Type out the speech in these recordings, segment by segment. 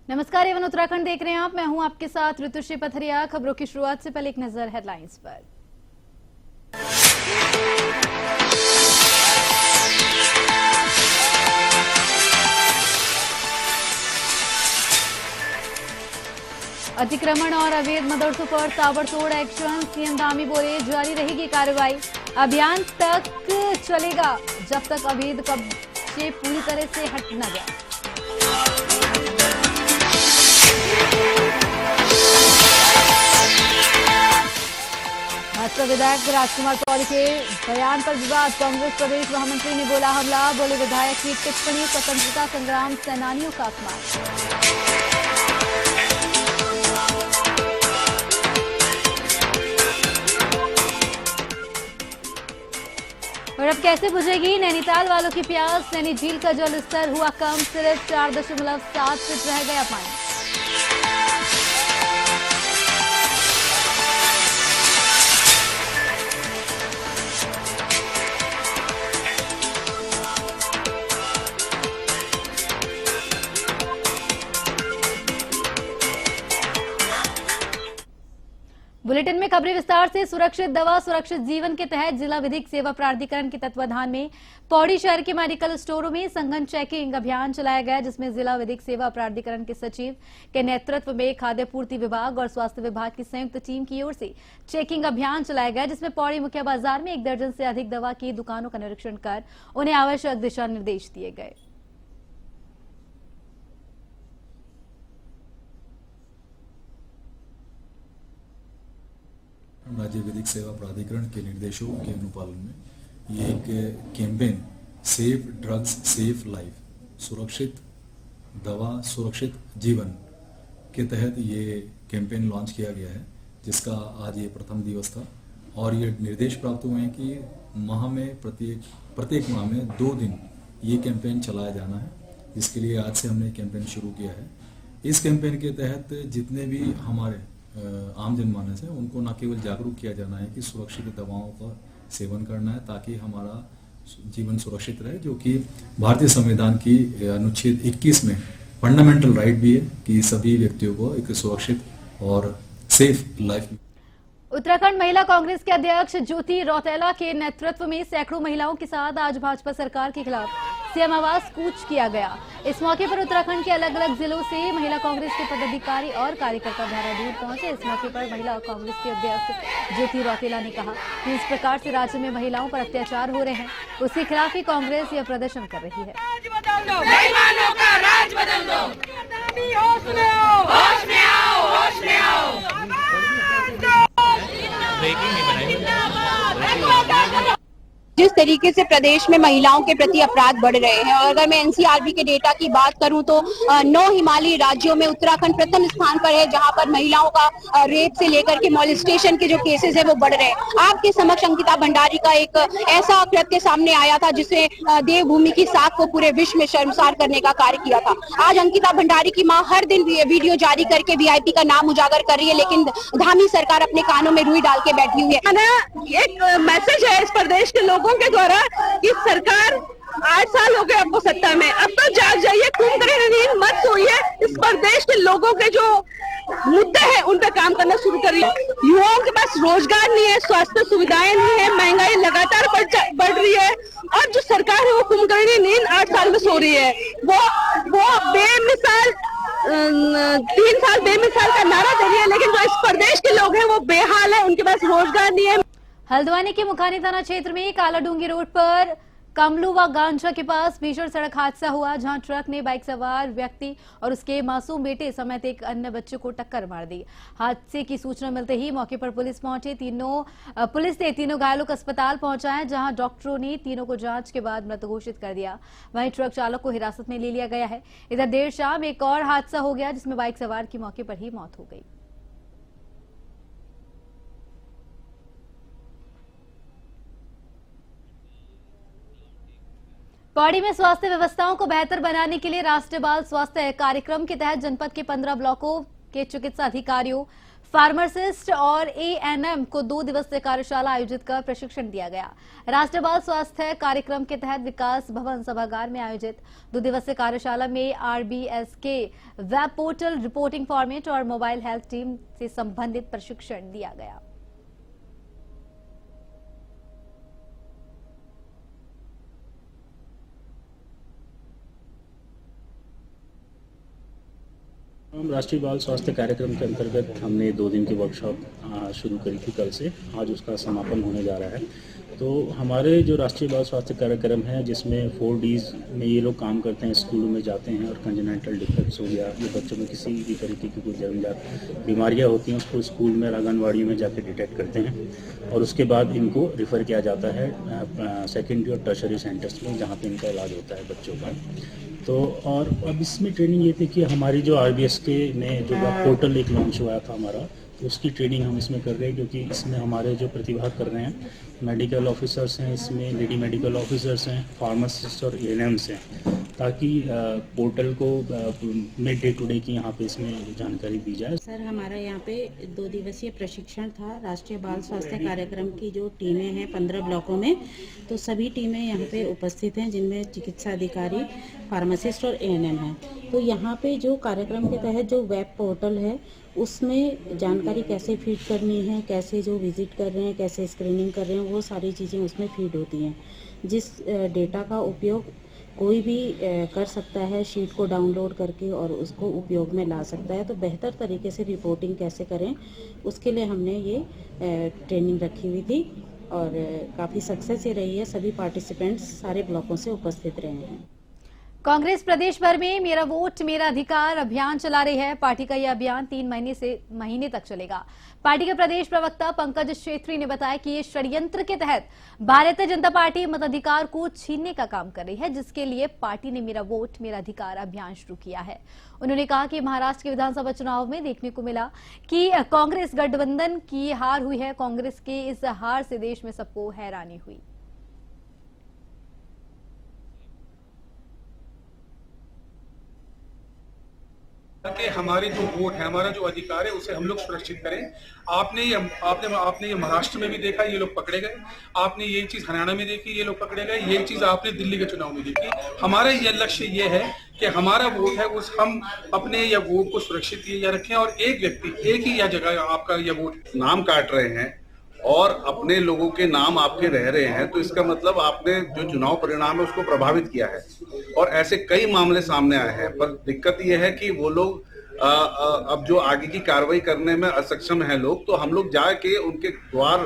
नमस्कार, एवन उत्तराखंड देख रहे हैं आप। मैं हूं आपके साथ ऋतुश्री पथरिया। खबरों की शुरुआत से पहले एक नजर हेडलाइंस पर। अतिक्रमण और अवैध मदरसों पर ताबड़तोड़ एक्शन। सीएम धामी बोले जारी रहेगी कार्रवाई। अभियान तक चलेगा जब तक अवैध कब्जे पूरी तरह से हट न गया। भाजपा विधायक राजकुमार पौड़ी के बयान पर विवाद। कांग्रेस प्रदेश महामंत्री ने बोला हमला। बोले विधायक की टिप्पणी स्वतंत्रता संग्राम सेनानियों का अपमान। और अब कैसे बुझेगी नैनीताल वालों की प्यास। नैनी झील का जल स्तर हुआ कम, सिर्फ 4.7 फीट रह गया पानी। बुलेटिन में खबरें विस्तार से। सुरक्षित दवा सुरक्षित जीवन के तहत जिला विधिक सेवा प्राधिकरण के तत्वाधान में पौड़ी शहर के मेडिकल स्टोरों में सघन चेकिंग अभियान चलाया गया, जिसमें जिला विधिक सेवा प्राधिकरण के सचिव के नेतृत्व में खाद्य पूर्ति विभाग और स्वास्थ्य विभाग की संयुक्त टीम की ओर से चेकिंग अभियान चलाया गया, जिसमें पौड़ी मुख्य बाजार में 1 दर्जन से अधिक दवा की दुकानों का निरीक्षण कर उन्हें आवश्यक दिशा निर्देश दिए गए। राज्य विधिक सेवा प्राधिकरण के निर्देशों के अनुपालन में ये एक campaign safe drugs safe life, सुरक्षित दवा सुरक्षित जीवन के तहत ये कैंपेन लॉन्च किया गया है, जिसका आज ये प्रथम दिवस था। और ये निर्देश प्राप्त हुए हैं कि माह में प्रत्येक माह में 2 दिन ये कैंपेन चलाया जाना है, जिसके लिए आज से हमने कैंपेन शुरू किया है। इस कैंपेन के तहत जितने भी हमारे आम जनमानस है उनको न केवल जागरूक किया जाना है कि सुरक्षित दवाओं का सेवन करना है ताकि हमारा जीवन सुरक्षित रहे, जो कि भारतीय संविधान की अनुच्छेद 21 में फंडामेंटल राइट भी है कि सभी व्यक्तियों को एक सुरक्षित और सेफ लाइफ। उत्तराखंड महिला कांग्रेस के अध्यक्ष ज्योति रौतेला के नेतृत्व में सैकड़ों महिलाओं के साथ आज भाजपा सरकार के खिलाफ सीएम आवास कूच किया गया। इस मौके पर उत्तराखंड के अलग अलग जिलों से महिला कांग्रेस के पदाधिकारी और कार्यकर्ता देहरादून पहुंचे। इस मौके पर महिला कांग्रेस के अध्यक्ष ज्योति रौतेला ने कहा कि इस प्रकार से राज्य में महिलाओं पर अत्याचार हो रहे हैं, उसके खिलाफ ही कांग्रेस यह प्रदर्शन कर रही है। जिस तरीके से प्रदेश में महिलाओं के प्रति अपराध बढ़ रहे हैं, और अगर मैं एनसीआरबी के डेटा की बात करूं तो 9 हिमालयी राज्यों में उत्तराखंड प्रथम स्थान पर है, जहां पर महिलाओं का रेप से लेकर के मॉलेस्टेशन के जो केसेस है वो बढ़ रहे हैं। आपके समक्ष अंकिता भंडारी का एक ऐसा कृत्य सामने आया था जिसने देवभूमि की साख को पूरे विश्व में शर्मसार करने का कार्य किया था। आज अंकिता भंडारी की माँ हर दिन वीडियो जारी करके वीआईपी का नाम उजागर कर रही है, लेकिन धामी सरकार अपने कानों में रुई डाल के बैठी हुई है। एक मैसेज है इस प्रदेश के लोगों के द्वारा कि सरकार 8 साल हो गए आपको सत्ता में, अब तो जाग जाइए, कुंभकर्ण नींद मत सोइए। इस प्रदेश के लोगों के जो मुद्दे हैं उन पर काम करना शुरू करिए। युवाओं के पास रोजगार नहीं है, स्वास्थ्य सुविधाएं नहीं है, महंगाई लगातार बढ़ रही है, और जो सरकार है वो कुंभकर्ण नींद 8 साल में सो रही है। वो बेमिसाल 3 साल बेमिसाल का नारा दे रही है, लेकिन जो इस प्रदेश के लोग हैं वो बेहाल है, उनके पास रोजगार नहीं है। हल्द्वानी के मुखानी थाना क्षेत्र में कालाडूंगी रोड पर कमलू व गांजा के पास भीषण सड़क हादसा हुआ, जहां ट्रक ने बाइक सवार व्यक्ति और उसके मासूम बेटे समेत एक अन्य बच्चे को टक्कर मार दी। हादसे की सूचना मिलते ही मौके पर पुलिस पहुंची। पुलिस ने तीनों घायलों को अस्पताल पहुंचाया, जहां डॉक्टरों ने तीनों को जांच के बाद मृत घोषित कर दिया। वहीं ट्रक चालक को हिरासत में ले लिया गया है। इधर देर शाम एक और हादसा हो गया, जिसमें बाइक सवार की मौके पर ही मौत हो गई। पौड़ी में स्वास्थ्य व्यवस्थाओं को बेहतर बनाने के लिए राष्ट्रीय बाल स्वास्थ्य कार्यक्रम के तहत जनपद के 15 ब्लॉकों के चिकित्सा अधिकारियों, फार्मासिस्ट और एएनएम को 2 दिवसीय कार्यशाला आयोजित कर प्रशिक्षण दिया गया। राष्ट्रीय बाल स्वास्थ्य कार्यक्रम के तहत विकास भवन सभागार में आयोजित 2 दिवसीय कार्यशाला में आरबीएस के वेब पोर्टल, रिपोर्टिंग फॉर्मेट और मोबाइल हेल्थ टीम से संबंधित प्रशिक्षण दिया गया। हम राष्ट्रीय बाल स्वास्थ्य कार्यक्रम के अंतर्गत हमने 2 दिन की वर्कशॉप शुरू करी थी कल से। आज उसका समापन होने जा रहा है। तो हमारे जो राष्ट्रीय बाल स्वास्थ्य कार्यक्रम है, जिसमें 4 Ds में ये लोग काम करते हैं, स्कूलों में जाते हैं और कंजेनिटल डिफेक्ट्स हो गया, ये बच्चों में किसी भी तरीके की कोई जन्मजात बीमारियां होती हैं, उसको स्कूल में आंगनवाड़ियों में जाके डिटेक्ट करते हैं और उसके बाद इनको रिफ़र किया जाता है सेकेंडरी और टर्शरी सेंटर्स में, जहाँ पे इनका इलाज होता है बच्चों का। तो और अब इसमें ट्रेनिंग ये थी कि हमारी जो आरबीएस के में जो पोर्टल एक लॉन्च हुआ था हमारा, तो उसकी ट्रेनिंग हम इसमें कर रहे हैं, क्योंकि इसमें हमारे जो प्रतिभाग कर रहे हैं मेडिकल ऑफिसर्स हैं, इसमें लेडी मेडिकल ऑफिसर्स हैं, फार्मासिस्ट और एएनएम्स हैं, ताकि पोर्टल को में डे टू डे की यहाँ पे इसमें जानकारी दी जाए। सर, हमारा यहाँ पे 2 दिवसीय प्रशिक्षण था। राष्ट्रीय बाल स्वास्थ्य कार्यक्रम की जो टीमें हैं 15 ब्लॉकों में, तो सभी टीमें यहाँ पे उपस्थित हैं, जिनमें चिकित्सा अधिकारी, फार्मासिस्ट और एएनएम हैं। तो यहाँ पे जो कार्यक्रम के तहत जो वेब पोर्टल है, उसमें जानकारी कैसे फीड करनी है, कैसे जो विजिट कर रहे हैं, कैसे स्क्रीनिंग कर रहे हैं, वो सारी चीज़ें उसमें फीड होती हैं। जिस डेटा का उपयोग कोई भी कर सकता है, शीट को डाउनलोड करके और उसको उपयोग में ला सकता है। तो बेहतर तरीके से रिपोर्टिंग कैसे करें, उसके लिए हमने ये ट्रेनिंग रखी हुई थी और काफ़ी सक्सेस ये रही है। सभी पार्टिसिपेंट्स सारे ब्लॉकों से उपस्थित रहे हैं। कांग्रेस प्रदेश भर में मेरा वोट मेरा अधिकार अभियान चला रही है। पार्टी का यह अभियान 3 महीने तक चलेगा। पार्टी के प्रदेश प्रवक्ता पंकज छेत्री ने बताया कि ये षड्यंत्र के तहत भारतीय जनता पार्टी मताधिकार को छीनने का काम कर रही है, जिसके लिए पार्टी ने मेरा वोट मेरा अधिकार अभियान शुरू किया है। उन्होंने कहा कि महाराष्ट्र के विधानसभा चुनाव में देखने को मिला कि कांग्रेस गठबंधन की हार हुई है। कांग्रेस के इस हार से देश में सबको हैरानी हुई। कि हमारे जो वोट है, हमारा जो अधिकार है, उसे हम लोग सुरक्षित करें। आपने ये महाराष्ट्र में भी देखा, ये लोग पकड़े गए। आपने ये चीज हरियाणा में देखी, ये लोग पकड़े गए। ये चीज आपने दिल्ली के चुनाव में देखी। हमारा ये लक्ष्य ये है कि हमारा वोट है, उस हम अपने या वोट को सुरक्षित या रखें और एक व्यक्ति एक ही या जगह आपका यह वोट नाम काट रहे हैं और अपने लोगों के नाम आपके रह रहे हैं, तो इसका मतलब आपने जो चुनाव परिणाम है उसको प्रभावित किया है। और ऐसे कई मामले सामने आए हैं, पर दिक्कत यह है कि वो लोग अब जो आगे की कार्रवाई करने में असक्षम हैं लोग, तो हम लोग जाके उनके द्वार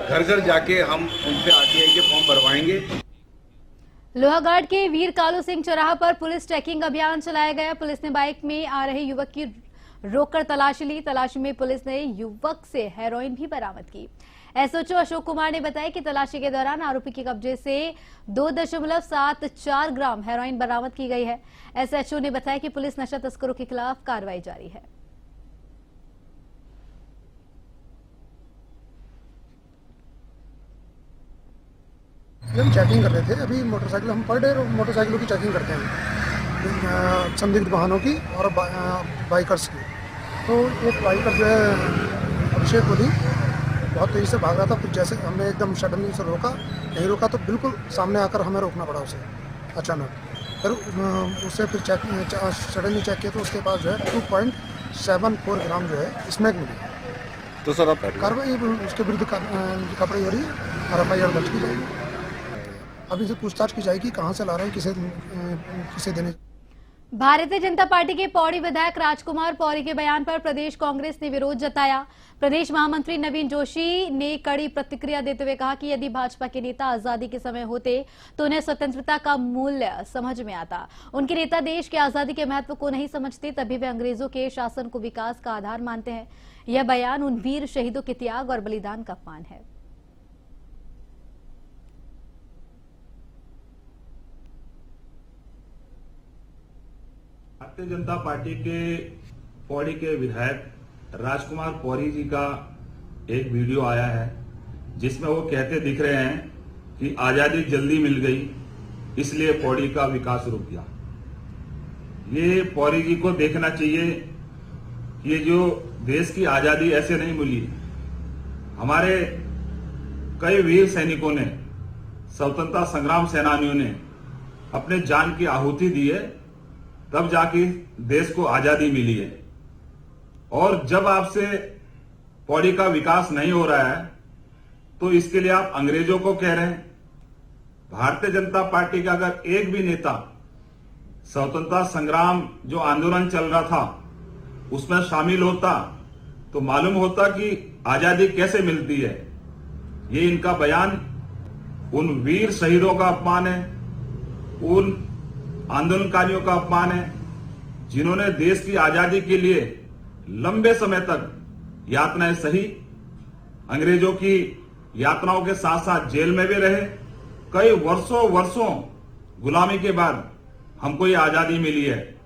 घर घर जाके हम उनसे आरटीआई के फॉर्म भरवाएंगे। लोहाघाट के वीर कालू सिंह चौराहा पर पुलिस चेकिंग अभियान चलाया गया। पुलिस ने बाइक में आ रहे युवक की रोककर तलाशी ली। तलाशी में पुलिस ने युवक से हेरोइन भी बरामद की। एसओचओ अशोक कुमार ने बताया कि तलाशी के दौरान आरोपी के कब्जे से 2.74 ग्राम हेरोइन बरामद की गई है। एसएचओ ने बताया कि पुलिस नशा तस्करों के खिलाफ कार्रवाई जारी है। हम चेकिंग कर रहे थे। अभी मोटरसाइकिल, हम पर डे मोटरसाइकिलों की चेकिंग करते हैं, संदिग्ध वाहनों की और बाइकर्स की। तो एक बाइकर जो है अभिषेक कोहली बहुत तेजी से भाग रहा था। फिर जैसे हमने एकदम सडनली उसे रोका, नहीं रोका तो बिल्कुल सामने आकर हमें रोकना पड़ा उसे अचानक। फिर उससे फिर सडनली चेक किया तो उसके पास जो है 2.74 ग्राम जो है स्मैक मिली। तो सर आप कार्रवाई उसके विरुद्ध कार्रवाई हो रही है और एफआईआर दर्ज की जाएगी। अभी से पूछताछ की जाएगी कहाँ से ला रहे हैं, किसे देने। भारतीय जनता पार्टी के पौड़ी विधायक राजकुमार पौड़ी के बयान पर प्रदेश कांग्रेस ने विरोध जताया। प्रदेश महामंत्री नवीन जोशी ने कड़ी प्रतिक्रिया देते हुए कहा कि यदि भाजपा के नेता आजादी के समय होते तो उन्हें स्वतंत्रता का मूल्य समझ में आता। उनके नेता देश की आजादी के महत्व को नहीं समझते, तभी वे अंग्रेजों के शासन को विकास का आधार मानते हैं। यह बयान उन वीर शहीदों के त्याग और बलिदान का अपमान है। भारतीय जनता पार्टी के पौड़ी के विधायक राजकुमार पौड़ी जी का एक वीडियो आया है, जिसमें वो कहते दिख रहे हैं कि आजादी जल्दी मिल गई, इसलिए पौड़ी का विकास रुक गया। ये पौड़ी जी को देखना चाहिए कि ये जो देश की आजादी ऐसे नहीं मिली। हमारे कई वीर सैनिकों ने, स्वतंत्रता संग्राम सेनानियों ने अपने जान की आहुति दी है, तब जाके देश को आजादी मिली है। और जब आपसे पौड़ी का विकास नहीं हो रहा है तो इसके लिए आप अंग्रेजों को कह रहे हैं। भारतीय जनता पार्टी का अगर एक भी नेता स्वतंत्रता संग्राम जो आंदोलन चल रहा था उसमें शामिल होता तो मालूम होता कि आजादी कैसे मिलती है। ये इनका बयान उन वीर शहीदों का अपमान है, उन आंदोलनकारियों का अपमान है जिन्होंने देश की आजादी के लिए लंबे समय तक यातनाएं सही, अंग्रेजों की यातनाओं के साथ साथ जेल में भी रहे। कई वर्षों गुलामी के बाद हमको ये आजादी मिली है।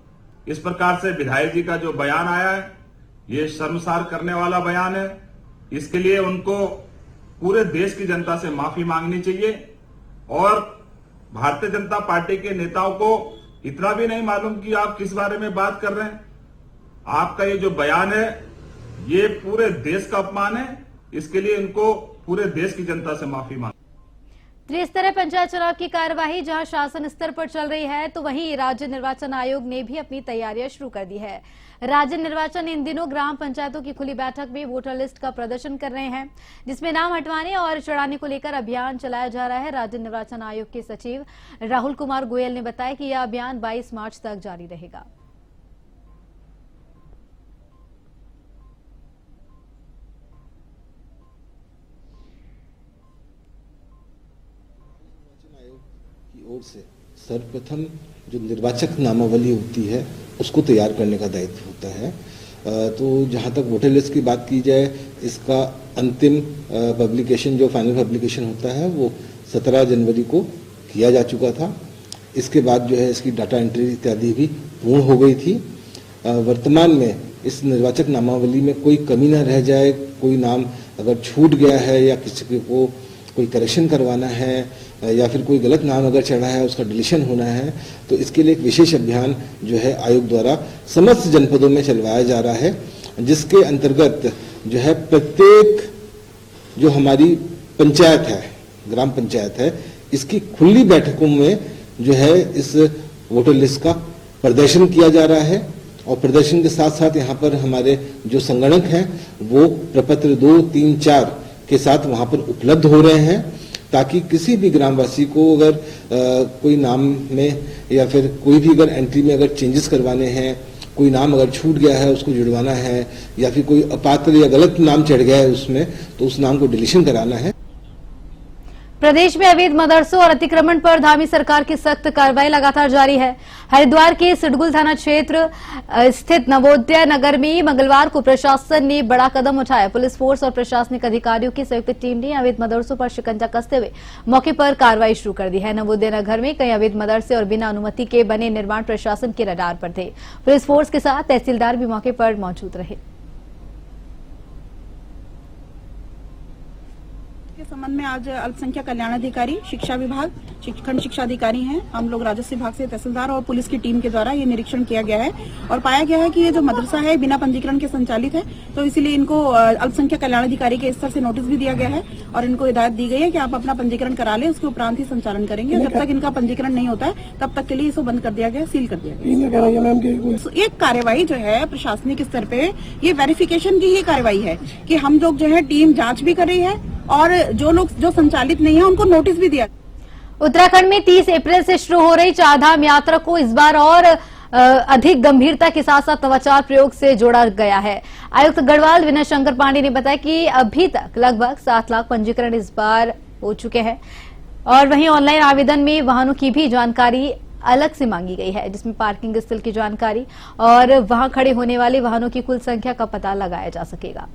इस प्रकार से विधायक जी का जो बयान आया है ये शर्मसार करने वाला बयान है। इसके लिए उनको पूरे देश की जनता से माफी मांगनी चाहिए और भारतीय जनता पार्टी के नेताओं को इतना भी नहीं मालूम कि आप किस बारे में बात कर रहे हैं। आपका ये जो बयान है ये पूरे देश का अपमान है। इसके लिए इनको पूरे देश की जनता से माफी मांग। त्रिस्तरीय पंचायत चुनाव की कार्यवाही जहां शासन स्तर पर चल रही है तो वहीं राज्य निर्वाचन आयोग ने भी अपनी तैयारियां शुरू कर दी है। राज्य निर्वाचन इन दिनों ग्राम पंचायतों की खुली बैठक में वोटर लिस्ट का प्रदर्शन कर रहे हैं, जिसमें नाम हटवाने और चढ़ाने को लेकर अभियान चलाया जा रहा है। राज्य निर्वाचन आयोग के सचिव राहुल कुमार गोयल ने बताया कि यह अभियान 22 मार्च तक जारी रहेगा। की ओर से सर्वप्रथम जो निर्वाचक नामावली होती है उसको तैयार करने का दायित्व होता है। तो जहां तक वोटर लिस्ट की बात की जाए, इसका अंतिम पब्लिकेशन जो फाइनल पब्लिकेशन होता है वो 17 जनवरी को किया जा चुका था। इसके बाद जो है इसकी डाटा एंट्री इत्यादि भी पूर्ण हो गई थी। वर्तमान में इस निर्वाचक नामावली में कोई कमी न रह जाए, कोई नाम अगर छूट गया है या किसी को कोई करेक्शन करवाना है या फिर कोई गलत नाम अगर चढ़ा है उसका डिलीशन होना है, तो इसके लिए एक विशेष अभियान जो है आयोग द्वारा समस्त जनपदों में चलवाया जा रहा है, जिसके अंतर्गत जो है प्रत्येक जो हमारी पंचायत है, ग्राम पंचायत है, इसकी खुली बैठकों में जो है इस वोटर लिस्ट का प्रदर्शन किया जा रहा है। और प्रदर्शन के साथ साथ यहाँ पर हमारे जो संगणक हैं वो प्रपत्र 2, 3, 4 के साथ वहां पर उपलब्ध हो रहे हैं, ताकि किसी भी ग्रामवासी को अगर कोई नाम में या फिर कोई भी अगर एंट्री में अगर चेंजेस करवाने हैं, कोई नाम अगर छूट गया है उसको जुड़वाना है या फिर कोई अपात्र या गलत नाम चढ़ गया है उसमें, तो उस नाम को डिलीशन कराना है। प्रदेश में अवैध मदरसों और अतिक्रमण पर धामी सरकार की सख्त कार्रवाई लगातार जारी है। हरिद्वार के सिडगुल थाना क्षेत्र स्थित नवोदय नगर में मंगलवार को प्रशासन ने बड़ा कदम उठाया। पुलिस फोर्स और प्रशासनिक अधिकारियों की संयुक्त टीम ने अवैध मदरसों पर शिकंजा कसते हुए मौके पर कार्रवाई शुरू कर दी है। नवोदय नगर में कई अवैध मदरसे और बिना अनुमति के बने निर्माण प्रशासन के रडार पर थे। पुलिस फोर्स के साथ तहसीलदार भी मौके पर मौजूद रहे। के संबंध में आज अल्पसंख्यक कल्याण अधिकारी, शिक्षा विभाग, खंड शिक्षा अधिकारी हैं, हम लोग राजस्व विभाग से तहसीलदार और पुलिस की टीम के द्वारा ये निरीक्षण किया गया है और पाया गया है कि ये जो मदरसा है बिना पंजीकरण के संचालित है, तो इसीलिए इनको अल्पसंख्यक कल्याण अधिकारी के स्तर से नोटिस भी दिया गया है और इनको हिदायत दी गई है कि आप अपना पंजीकरण करा लें, उसके उपरांत ही संचालन करेंगे। जब तक इनका पंजीकरण नहीं होता है तब तक के लिए इसको बंद कर दिया गया, सील कर दिया गया। एक कार्यवाही जो है प्रशासनिक स्तर पे ये वेरिफिकेशन की ही कार्यवाही है कि हम लोग जो है टीम जांच भी कर रही है और जो लोग जो संचालित नहीं है उनको नोटिस भी दिया। उत्तराखंड में 30 अप्रैल से शुरू हो रही चारधाम यात्रा को इस बार और अधिक गंभीरता के साथ साथ नवाचार प्रयोग से जोड़ा गया है। आयुक्त गढ़वाल विनय शंकर पांडे ने बताया कि अभी तक लगभग 7 लाख पंजीकरण इस बार हो चुके हैं और वहीं ऑनलाइन आवेदन में वाहनों की भी जानकारी अलग से मांगी गई है, जिसमें पार्किंग स्थल की जानकारी और वहां खड़े होने वाले वाहनों की कुल संख्या का पता लगाया जा सकेगा।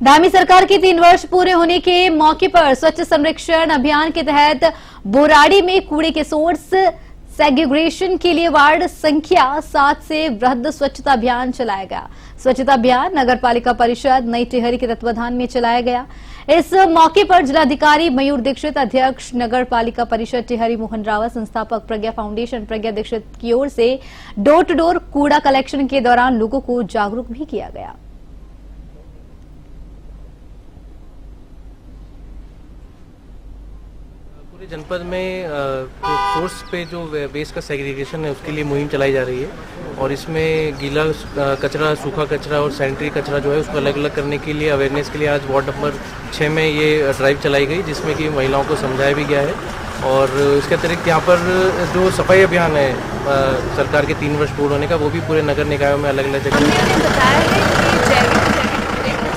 धामी सरकार के 3 वर्ष पूरे होने के मौके पर स्वच्छ संरक्षण अभियान के तहत बोराड़ी में कूड़े के सोर्स सेग्रीगेशन के लिए वार्ड संख्या 7 से वृहद स्वच्छता अभियान चलाया गया। स्वच्छता अभियान नगर पालिका परिषद नई टिहरी के तत्वाधान में चलाया गया। इस मौके पर जिलाधिकारी मयूर दीक्षित, अध्यक्ष नगर पालिका परिषद टिहरी मोहन रावत, संस्थापक प्रज्ञा फाउंडेशन प्रज्ञा दीक्षित की ओर से डोर टू डोर कूड़ा कलेक्शन के दौरान लोगों को जागरूक भी किया गया। पूरे जनपद में जो सोर्स पे जो वेस्ट का सेग्रीगेशन है उसके लिए मुहिम चलाई जा रही है और इसमें गीला कचरा, सूखा कचरा और सैनिटरी कचरा जो है उसको अलग अलग करने के लिए अवेयरनेस के लिए आज वार्ड नंबर 6 में ये ड्राइव चलाई गई, जिसमें कि महिलाओं को समझाया भी गया है। और इसके अतिरिक्त यहाँ पर जो सफाई अभियान है सरकार के 3 वर्ष पूर्ण होने का, वो भी पूरे नगर निकायों में अलग अलग जगह बताया है कि जैविक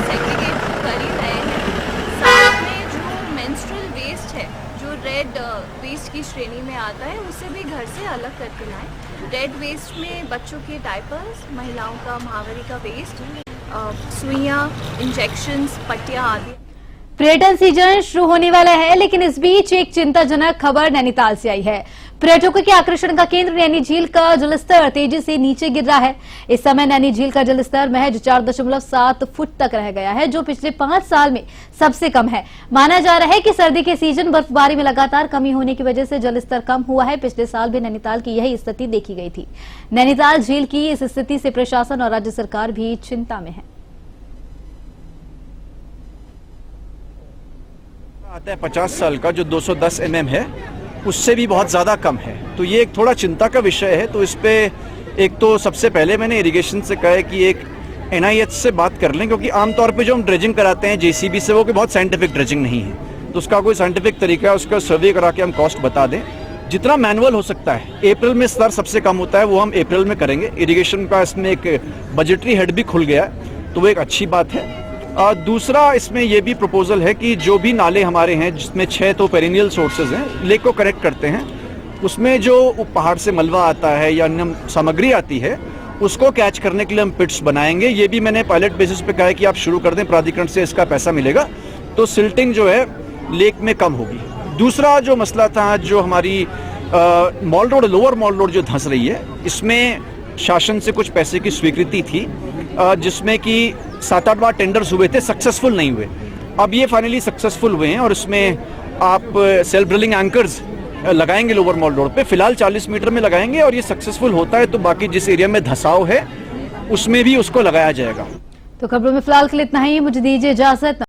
सेग्रीगेट कर ही रहे हैं। साथ में जो मेंस्ट्रुअल वेस्ट है जो रेड वेस्ट की श्रेणी में आता है उसे भी घर से अलग करके लाएं। रेड वेस्ट में बच्चों के डायपर्स, महिलाओं का महावरी का वेस्ट, सुइयां, इंजेक्शंस, पट्टियां आदि। पर्यटन सीजन शुरू होने वाला है, लेकिन इस बीच एक चिंताजनक खबर नैनीताल से आई है। पर्यटकों के आकर्षण का केंद्र नैनी झील का जलस्तर तेजी से नीचे गिर रहा है। इस समय नैनी झील का जलस्तर महज 4.7 फुट तक रह गया है, जो पिछले 5 साल में सबसे कम है। माना जा रहा है कि सर्दी के सीजन बर्फबारी में लगातार कमी होने की वजह से जलस्तर कम हुआ है। पिछले साल भी नैनीताल की यही स्थिति देखी गई थी। नैनीताल झील की इस स्थिति से प्रशासन और राज्य सरकार भी चिंता में है। आता है 50 साल का जो 210 mm है, उससे भी बहुत ज़्यादा कम है। तो ये एक थोड़ा चिंता का विषय है। तो इस पे एक तो सबसे पहले मैंने इरिगेशन से कहा है कि एक NIH से बात कर लें, क्योंकि आमतौर पे जो हम ड्रेजिंग कराते हैं JCB से, वो कि बहुत साइंटिफिक ड्रेजिंग नहीं है। तो उसका कोई साइंटिफिक तरीका है, उसका सर्वे करा के हम कॉस्ट बता दें। जितना मैनुअल हो सकता है, अप्रैल में स्तर सबसे कम होता है, वो हम अप्रैल में करेंगे। इरिगेशन का इसमें एक बजटरी हेड भी खुल गया है, तो वो एक अच्छी बात है। दूसरा इसमें यह भी प्रपोजल है कि जो भी नाले हमारे हैं, जिसमें 6 तो पेरिनियल सोर्सेज हैं, लेक को करेक्ट करते हैं, उसमें जो पहाड़ से मलबा आता है या अन्य सामग्री आती है, उसको कैच करने के लिए हम पिट्स बनाएंगे। ये भी मैंने पायलट बेसिस पे कहा है कि आप शुरू कर दें, प्राधिकरण से इसका पैसा मिलेगा, तो सिल्टिंग जो है लेक में कम होगी। दूसरा जो मसला था, जो हमारी mall road, lower mall road जो धंस रही है, इसमें शासन से कुछ पैसे की स्वीकृति थी, जिसमें कि 7-8 बार टेंडर्स हुए थे, सक्सेसफुल नहीं हुए। अब ये फाइनली सक्सेसफुल हुए हैं और इसमें आप सेल्फ ड्रिलिंग एंकर्स लगाएंगे लोअर मॉल रोड पे। फिलहाल 40 मीटर में लगाएंगे और ये सक्सेसफुल होता है तो बाकी जिस एरिया में धंसाव है उसमें भी उसको लगाया जाएगा। तो खबरों में फिलहाल के लिए इतना ही। मुझे दीजिए इजाजत।